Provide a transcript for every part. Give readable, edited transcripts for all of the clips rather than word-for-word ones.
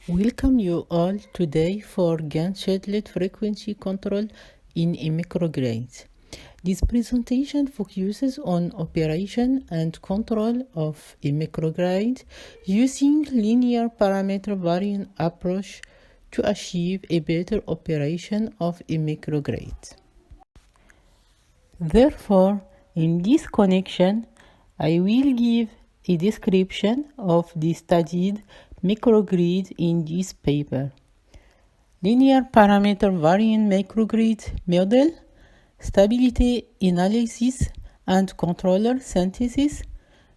Welcome you all today for GAN scheduled frequency control in a microgrid. This presentation focuses on operation and control of a microgrid using linear parameter varying approach to achieve a better operation of a microgrid. Therefore, in this connection, I will give a description of the studied microgrid in this paper. Linear parameter varying microgrid model, stability analysis and controller synthesis,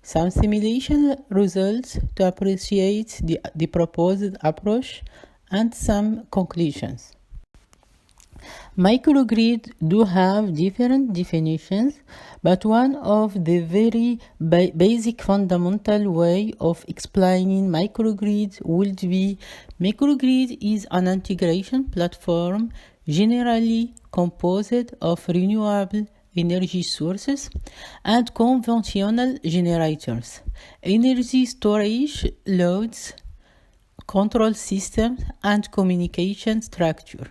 some simulation results to appreciate the proposed approach, and some conclusions. Microgrid do have different definitions, but one of the very basic fundamental way of explaining microgrid would be microgrid is an integration platform generally composed of renewable energy sources and conventional generators, energy storage loads, control systems, and communication structure.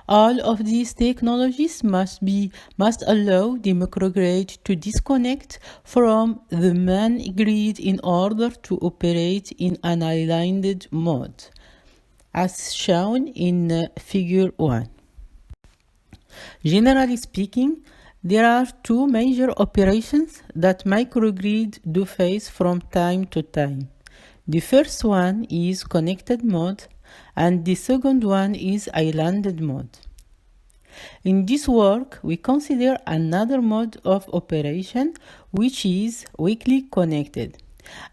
All of these technologies must allow the microgrid to disconnect from the main grid in order to operate in an aligned mode, as shown in Figure 1. Generally speaking, there are two major operations that microgrid do face from time to time. The first one is connected mode, and the second one is islanded mode. In this work, we consider another mode of operation, which is weakly connected,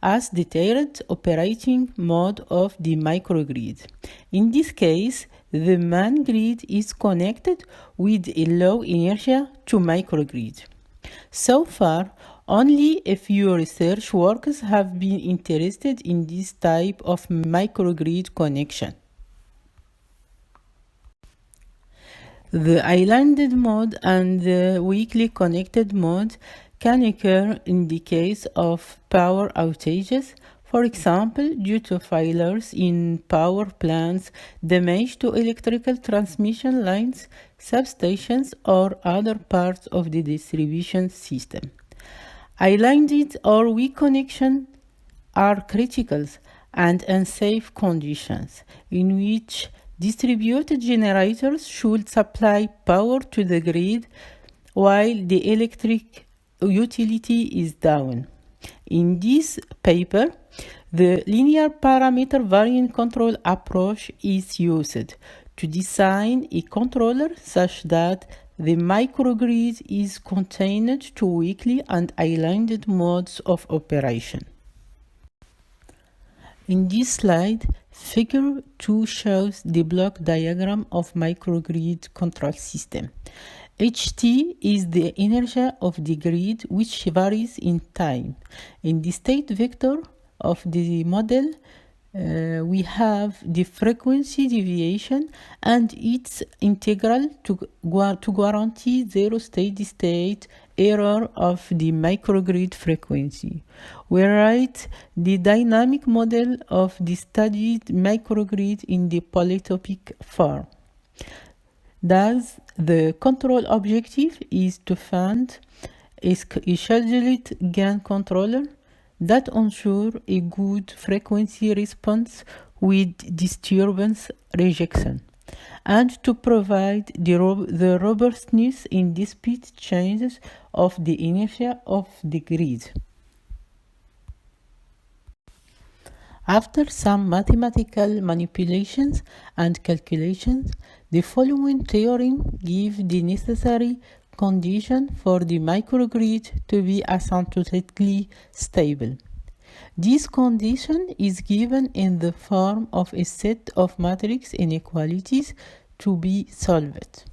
as the third operating mode of the microgrid. In this case, the main grid is connected with a low inertia to microgrid. So far, only a few research works have been interested in this type of microgrid connection. The islanded mode and the weakly connected mode can occur in the case of power outages, for example, due to failures in power plants, damage to electrical transmission lines, substations, or other parts of the distribution system. Islanded or weak connections are critical and unsafe conditions in which distributed generators should supply power to the grid while the electric utility is down. In this paper, the linear parameter varying control approach is used to design a controller such that the microgrid is contained to weakly and islanded modes of operation. In this slide, Figure 2 shows the block diagram of microgrid control system. Ht is the inertia of the grid, which varies in time. In the state vector of the model, we have the frequency deviation and its integral to guarantee zero steady state error of the microgrid frequency. We write the dynamic model of the studied microgrid in the polytopic form. Thus, the control objective is to find a scheduled GAN controller that ensure a good frequency response with disturbance rejection, and to provide the robustness in dispute changes of the inertia of the grid. After some mathematical manipulations and calculations, the following theorem gives the necessary condition for the microgrid to be asymptotically stable. This condition is given in the form of a set of matrix inequalities to be solved.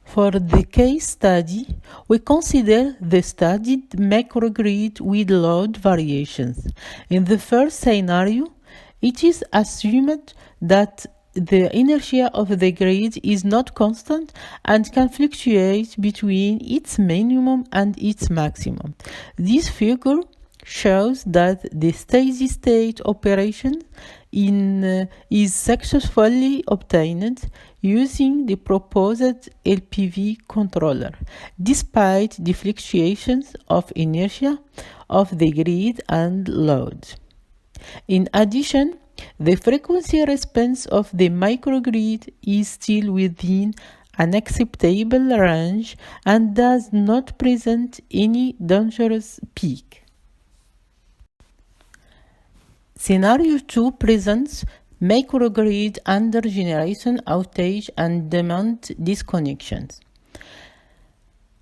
For the case study, we consider the studied microgrid with load variations. In the first scenario, it is assumed that the inertia of the grid is not constant and can fluctuate between its minimum and its maximum. This figure shows that the steady state operation is successfully obtained using the proposed LPV controller, despite the fluctuations of inertia of the grid and load. In addition, the frequency response of the microgrid is still within an acceptable range and does not present any dangerous peak. Scenario 2 presents microgrid under generation outage and demand disconnections.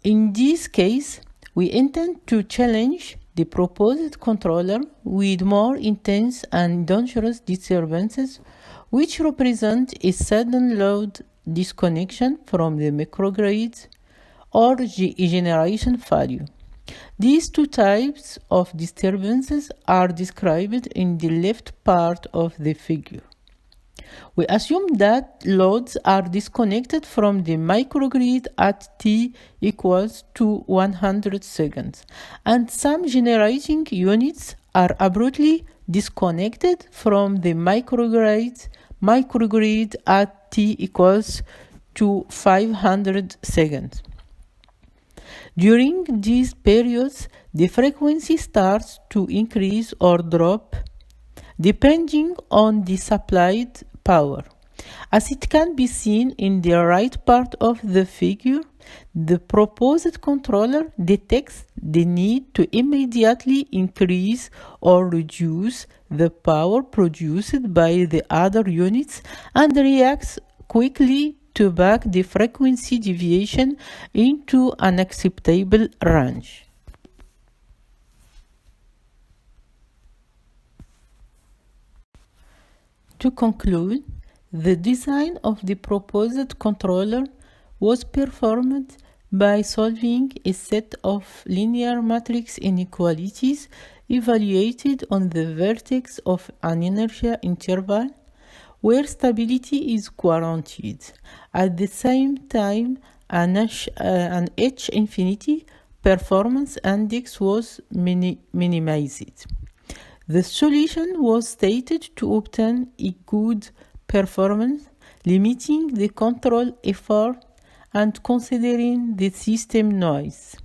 In this case, we intend to challenge the proposed controller with more intense and dangerous disturbances, which represent a sudden load disconnection from the microgrid or generation failure. These two types of disturbances are described in the left part of the figure. We assume that loads are disconnected from the microgrid at t equals to 100 seconds, and some generating units are abruptly disconnected from the microgrid at t equals to 500 seconds. During these periods, the frequency starts to increase or drop depending on the supplied power. As it can be seen in the right part of the figure, the proposed controller detects the need to immediately increase or reduce the power produced by the other units and reacts quickly to back the frequency deviation into an acceptable range. To conclude, the design of the proposed controller was performed by solving a set of linear matrix inequalities evaluated on the vertex of an inertia interval where stability is guaranteed. At the same time, an H infinity performance index was minimized. The solution was stated to obtain a good performance, limiting the control effort and considering the system noise.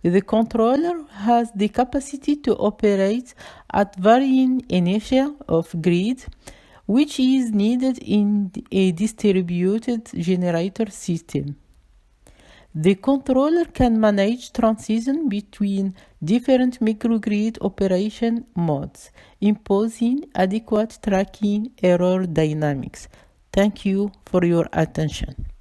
The controller has the capacity to operate at varying inertia of grid, which is needed in a distributed generator system. The controller can manage transition between different microgrid operation modes, imposing adequate tracking error dynamics. Thank you for your attention.